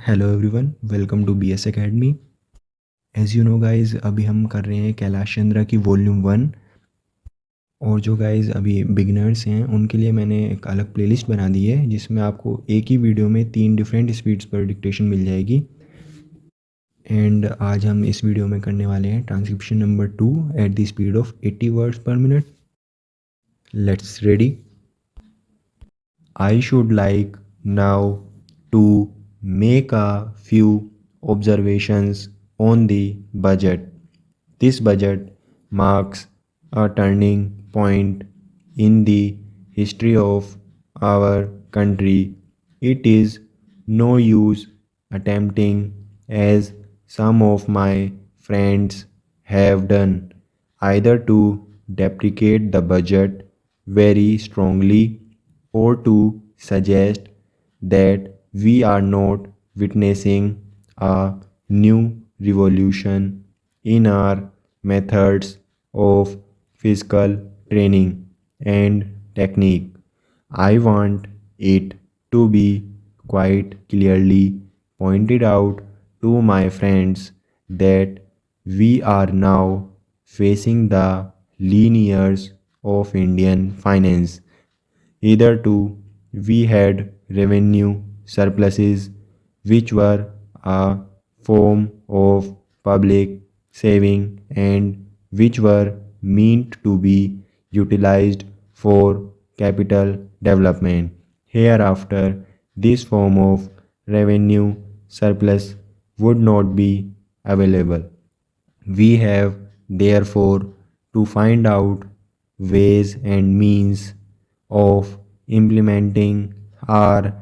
Hello everyone, welcome to BS academy. As you know guys, अभी हम कर रहे हैं कैलाश चंद्रा की वॉल्यूम 1। और जो गाइस अभी बिगिनर्स हैं उनके लिए मैंने एक अलग प्लेलिस्ट बना दी है जिसमें आपको एक ही वीडियो में 3 डिफरेंट स्पीड्स पर डिक्टेशन मिल जाएगी। एंड आज हम इस वीडियो में करने वाले हैं transcription number 2 at the speed of 80 words पर minute. Let's ready. I should like now to make a few observations on the budget. This budget marks a turning point in the history of our country. It is no use attempting, as some of my friends have done, either to deprecate the budget very strongly or to suggest that we are not witnessing a new revolution in our methods of physical training and technique. I want it to be quite clearly pointed out to my friends that we are now facing the lean years of Indian finance. Hitherto, we had revenue surpluses, which were a form of public saving and which were meant to be utilized for capital development. Hereafter, this form of revenue surplus would not be available. We have therefore to find out ways and means of implementing our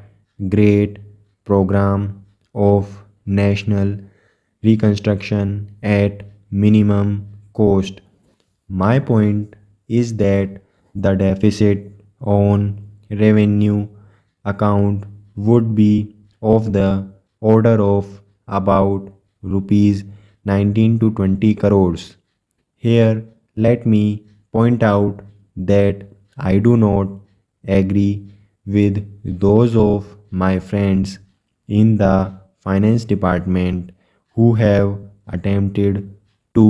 great program of national reconstruction at minimum cost. My point is that the deficit on revenue account would be of the order of about rupees 19 to 20 crores. Here, let me point out that I do not agree with those of my friends in the finance department who have attempted to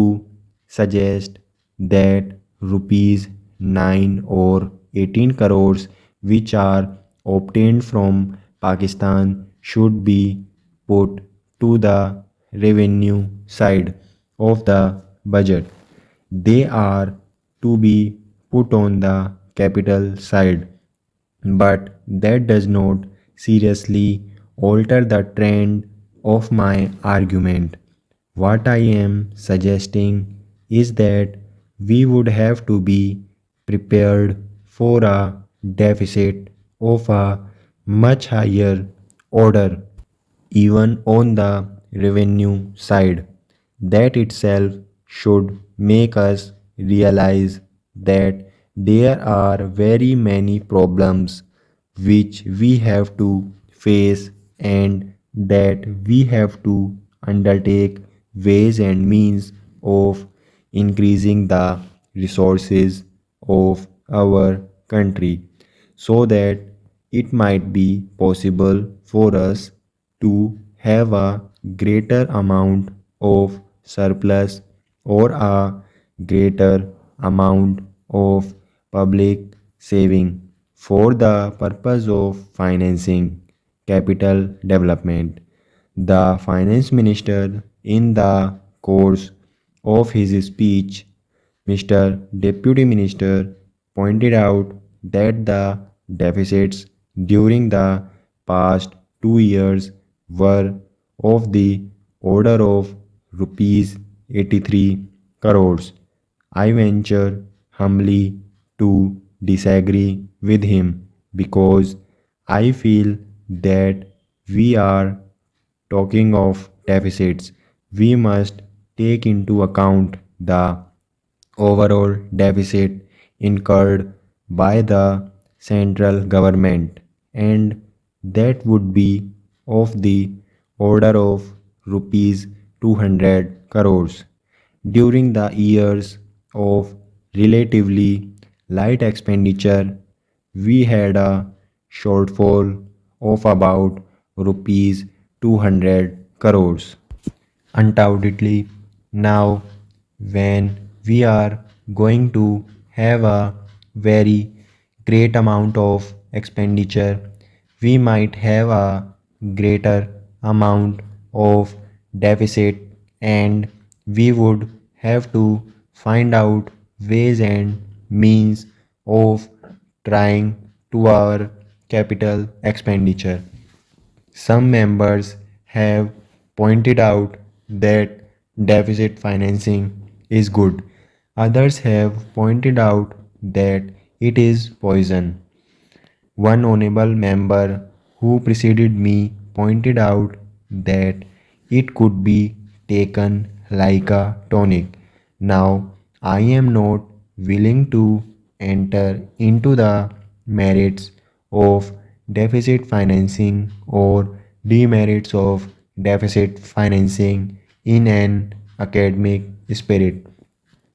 suggest that rupees 9 or 18 crores which are obtained from Pakistan should be put to the revenue side of the budget. They are to be put on the capital side, but that does not seriously alter the trend of my argument. What I am suggesting is that we would have to be prepared for a deficit of a much higher order, even on the revenue side. That itself should make us realize that there are very many problems which we have to face and that we have to undertake ways and means of increasing the resources of our country so that it might be possible for us to have a greater amount of surplus or a greater amount of public saving for the purpose of financing capital development. The finance minister, in the course of his speech, Mr. Deputy Minister pointed out that the deficits during the past 2 years were of the order of rupees 83 crores. I venture humbly to disagree with him because I feel that we are talking of deficits. We must take into account the overall deficit incurred by the central government, and that would be of the order of rupees 200 crores. During the years of relatively light expenditure, we had a shortfall of about rupees 200 crores. Undoubtedly, now when we are going to have a very great amount of expenditure, we might have a greater amount of deficit, and we would have to find out ways and means of trying to our capital expenditure. Some members have pointed out that deficit financing is good. Others have pointed out that it is poison. One honorable member who preceded me pointed out that it could be taken like a tonic. Now, I am not willing to enter into the merits of deficit financing or demerits of deficit financing in an academic spirit.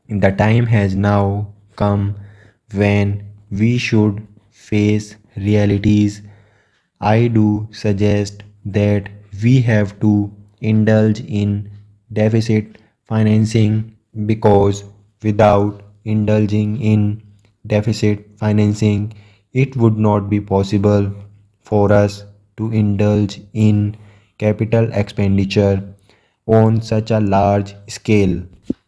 The time has now come when we should face realities. I do suggest that we have to indulge in deficit financing, because without indulging in deficit financing, it would not be possible for us to indulge in capital expenditure on such a large scale.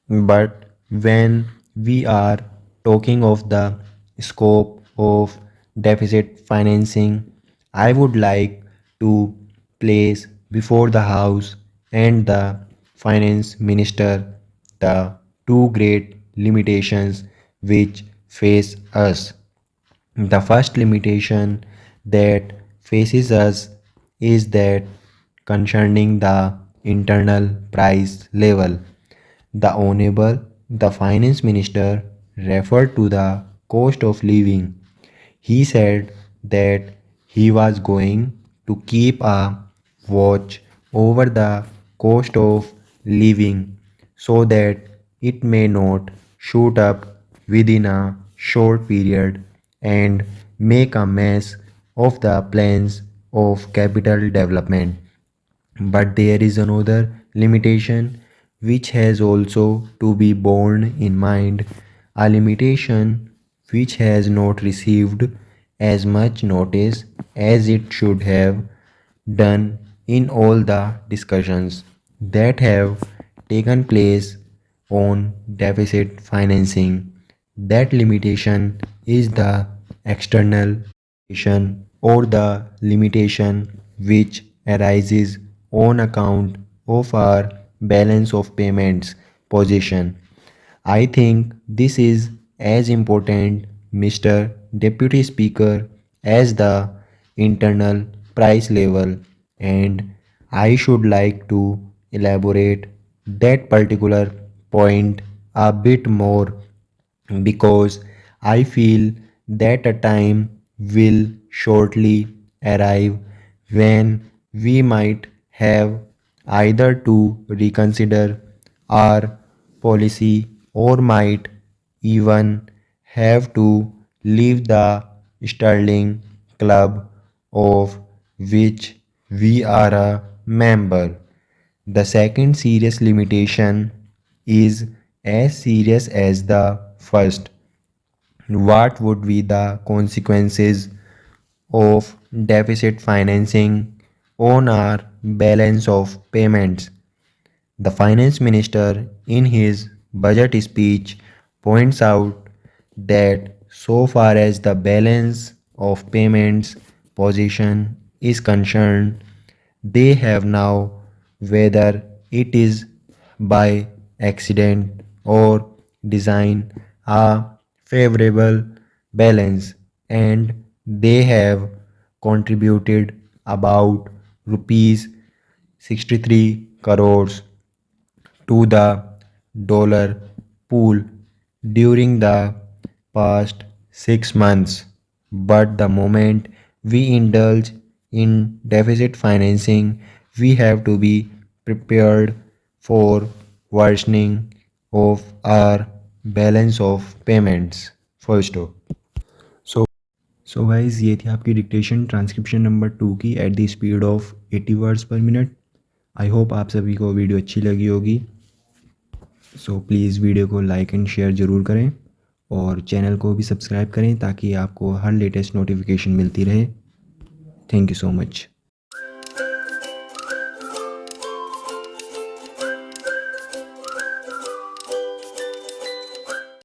But when we are talking of the scope of deficit financing, I would like to place before the House and the Finance Minister the two great limitations which face us. The first limitation that faces us is that concerning the internal price level. The Honorable the Finance Minister referred to the cost of living. He said that he was going to keep a watch over the cost of living so that it may not shoot up within a short period and make a mess of the plans of capital development. But there is another limitation which has also to be borne in mind, a limitation which has not received as much notice as it should have done in all the discussions that have taken place on deficit financing. That limitation is the external limitation, or the limitation which arises on account of our balance of payments position. I think this is as important, Mr. Deputy Speaker, as the internal price level, and I should like to elaborate that particular point a bit more, because I feel that a time will shortly arrive when we might have either to reconsider our policy, or might even have to leave the Sterling Club of which we are a member. The second serious limitation is as serious as the first. What would be the consequences of deficit financing on our balance of payments? The finance minister, in his budget speech, points out that so far as the balance of payments position is concerned, they have now, whether it is by accident or design, a favorable balance, and they have contributed about rupees 63 crores to the dollar pool during the past 6 months. But the moment we indulge in deficit financing, we have to be prepared for worsening of our balance of payments. First off. So, so guys ये थी आपकी dictation transcription number 2 की at the speed of 80 words पर minute. I hope आप सभी को video अच्छी लगी होगी। सो प्लीज़ वीडियो को लाइक एंड शेयर ज़रूर करें और चैनल को भी सब्सक्राइब करें ताकि आपको हर लेटेस्ट नोटिफिकेशन मिलती रहे। Thank you so much.